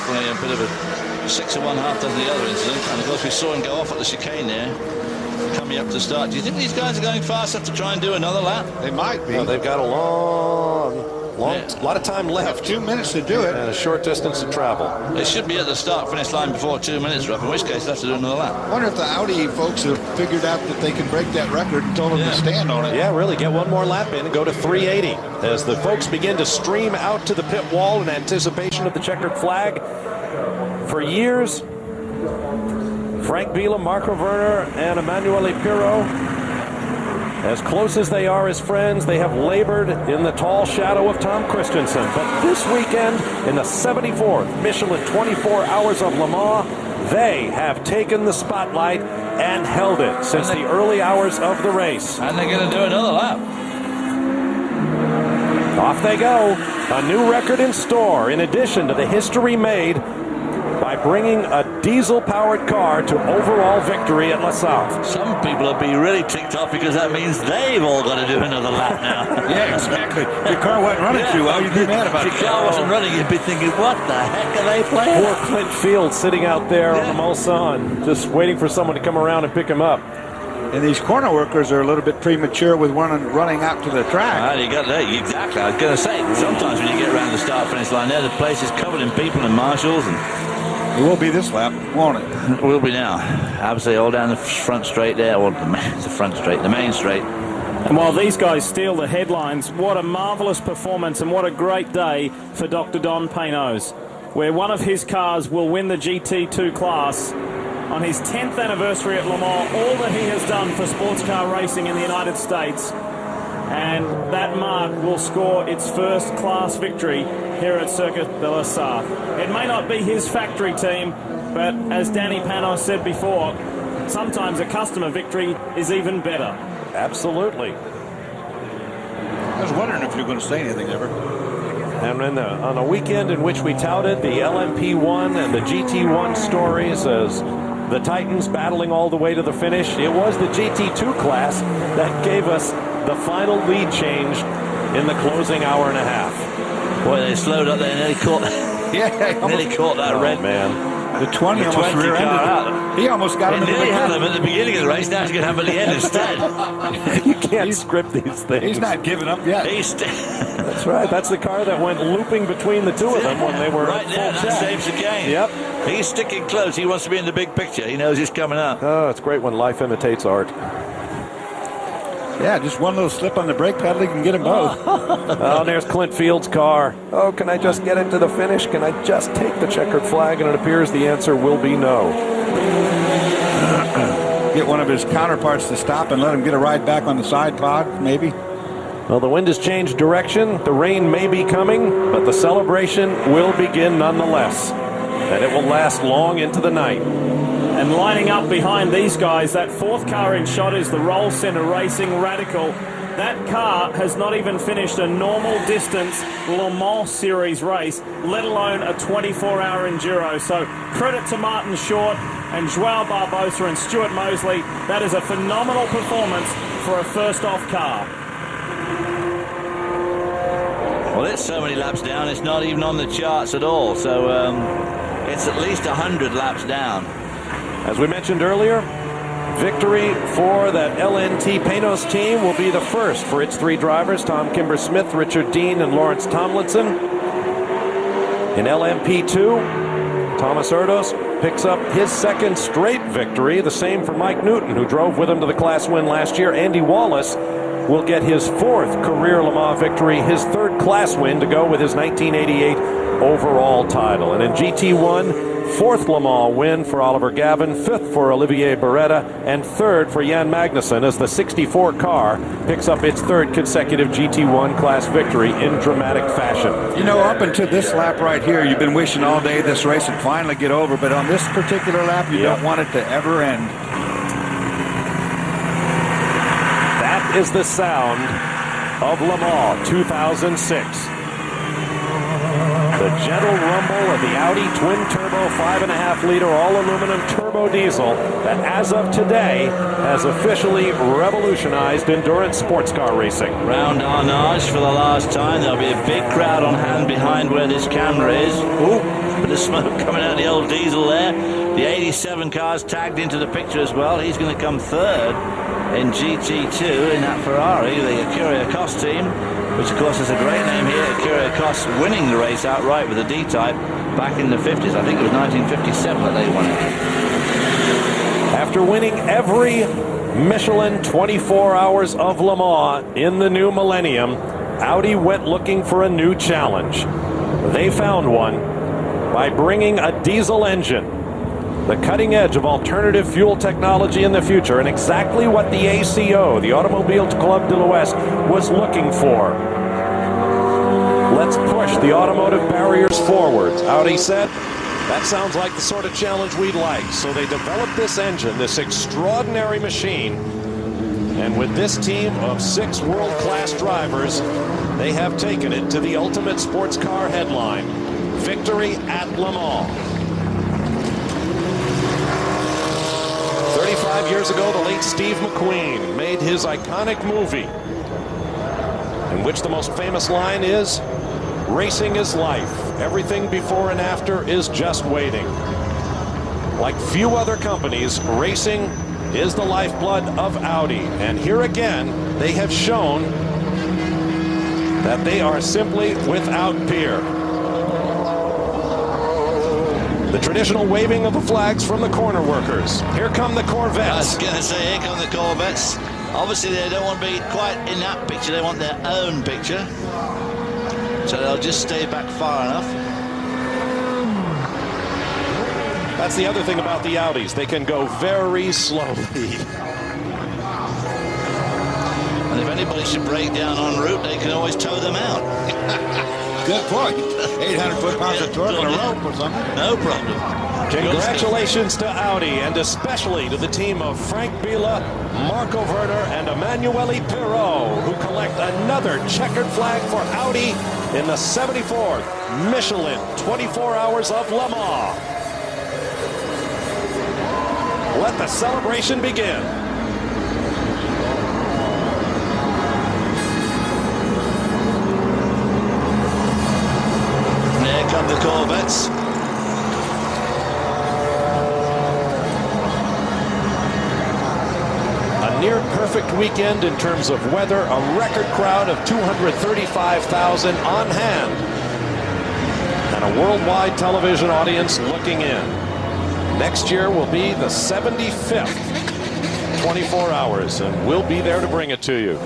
definitely a bit of a 6 of one, half dozen the other incident. And of course we saw him go off at the chicane there, coming up to start. Do you think these guys are going fast enough to try and do another lap? They might be. Well, they've got a lot of time left. 2 minutes to do it. And a short distance to travel. They should be at the start-finish line before 2 minutes, Rob, in which case they'll have to do another lap. I wonder if the Audi folks have figured out that they can break that record and told them to stand on it. Yeah, really, get one more lap in and go to 380 as the folks begin to stream out to the pit wall in anticipation of the checkered flag. For years, Frank Biela, Marco Werner, and Emanuele Pirro, as close as they are as friends, they have labored in the tall shadow of Tom Christensen. But this weekend, in the 74th Michelin 24 Hours of Le Mans, they have taken the spotlight and held it since the early hours of the race. And they're going to do another lap. Off they go. A new record in store, in addition to the history made by bringing a diesel-powered car to overall victory at La Salle. Some people will be really ticked off because that means they've all got to do another lap now. Yeah, exactly. Your car wasn't running too well. You'd be mad about it. If your car wasn't running, you'd be thinking, what the heck are they playing? Poor Clint Field sitting out there on the Mulsanne, just waiting for someone to come around and pick him up. And these corner workers are a little bit premature with running out to the track. Well, you got that. Exactly. I was going to say, sometimes when you get around the start-finish line there, the place is covered in people and marshals. And it will be this lap, won't it? It will be now. Absolutely all down the front straight there. Well, the front straight, the main straight. And while these guys steal the headlines, what a marvellous performance and what a great day for Dr. Don Paynos, where one of his cars will win the GT2 class on his 10th anniversary at Le Mans, all that he has done for sports car racing in the United States. And that mark will score its first class victory here at Circuit de la Sarthe. It may not be his factory team, but as Danny Panos said before, sometimes a customer victory is even better. Absolutely. I was wondering if you were going to say anything ever. And on a weekend in which we touted the LMP1 and the GT1 stories as the Titans battling all the way to the finish, it was the GT2 class that gave us the final lead change in the closing hour and a half. Boy, they slowed up there and nearly caught that red man. The 20 almost rear-ended. He almost got him at the beginning. Had him at the beginning of the race. Now he's going to have him at the end instead. You can't script these things. He's not giving up yet. That's right. That's the car that went looping between the two of them when they were right there. That saves the game. Yep. He's sticking close. He wants to be in the big picture. He knows he's coming up. Oh, it's great when life imitates art. Yeah, just one little slip on the brake pedal, you can get them both. Oh, there's Clint Field's car. Oh, can I just get into the finish? Can I just take the checkered flag? And it appears the answer will be no. Get one of his counterparts to stop and let him get a ride back on the side pod, maybe. Well, the wind has changed direction. The rain may be coming, but the celebration will begin nonetheless. And it will last long into the night. And lining up behind these guys, that fourth car in shot is the Roll Center Racing Radical. That car has not even finished a normal distance Le Mans Series race, let alone a 24-hour enduro. So credit to Martin Short and Joao Barbosa and Stuart Mosley. That is a phenomenal performance for a first-off car. Well, it's so many laps down, it's not even on the charts at all. So it's at least 100 laps down. As we mentioned earlier, victory for that LNT Paynos team will be the first for its three drivers, Tom Kimber-Smith, Richard Dean, and Lawrence Tomlinson. In LMP2, Thomas Erdos picks up his second straight victory, the same for Mike Newton, who drove with him to the class win last year. Andy Wallace will get his fourth career Le Mans victory, his third class win to go with his 1988 overall title. And in GT1, fourth Le Mans win for Oliver Gavin, fifth for Olivier Beretta, and third for Jan Magnussen as the 64 car picks up its third consecutive GT1 class victory in dramatic fashion. You know, up until this lap right here, you've been wishing all day this race would finally get over, but on this particular lap, you don't want it to ever end. That is the sound of Le Mans 2006. The gentle rumble of the Audi twin-turbo 5.5-liter all-aluminum turbo diesel that, as of today, has officially revolutionized endurance sports car racing. Round Arnage for the last time. There'll be a big crowd on hand behind where this camera is. Ooh. bit of smoke coming out of the old diesel there. The 87 car's tagged into the picture as well. He's going to come third in GT2 in that Ferrari, the Acura Cost team, which of course is a great name here. Acura Cost winning the race outright with a D-Type back in the 50s. I think it was 1957 that they won it. After winning every Michelin 24 Hours of Le Mans in the new millennium, Audi went looking for a new challenge. They found one by bringing a diesel engine, the cutting edge of alternative fuel technology in the future, and exactly what the ACO, the Automobile Club de l'Ouest, was looking for. Let's push the automotive barriers forward, Audi said. That sounds like the sort of challenge we'd like. So they developed this engine, this extraordinary machine, and with this team of 6 world-class drivers, they have taken it to the ultimate sports car headline, victory at Le Mans. 35 years ago, the late Steve McQueen made his iconic movie, in which the most famous line is, "Racing is life. Everything before and after is just waiting." Like few other companies, racing is the lifeblood of Audi. And here again, they have shown that they are simply without peer. The traditional waving of the flags from the corner workers. Here come the Corvettes. I was going to say, here come the Corvettes. Obviously, they don't want to be quite in that picture. They want their own picture. So they'll just stay back far enough. That's the other thing about the Audis. They can go very slowly. And if anybody should break down en route, they can always tow them out. Good point. 800 foot-pounds of torque on a rope or something. No problem. Congratulations to Audi, and especially to the team of Frank Biela, Marco Werner, and Emanuele Pirot, who collect another checkered flag for Audi in the 74th Michelin 24 Hours of Le Mans. Let the celebration begin. There come the Corvettes. A near perfect weekend in terms of weather, a record crowd of 235,000 on hand, and a worldwide television audience looking in. Next year will be the 75th 24 Hours, and we'll be there to bring it to you.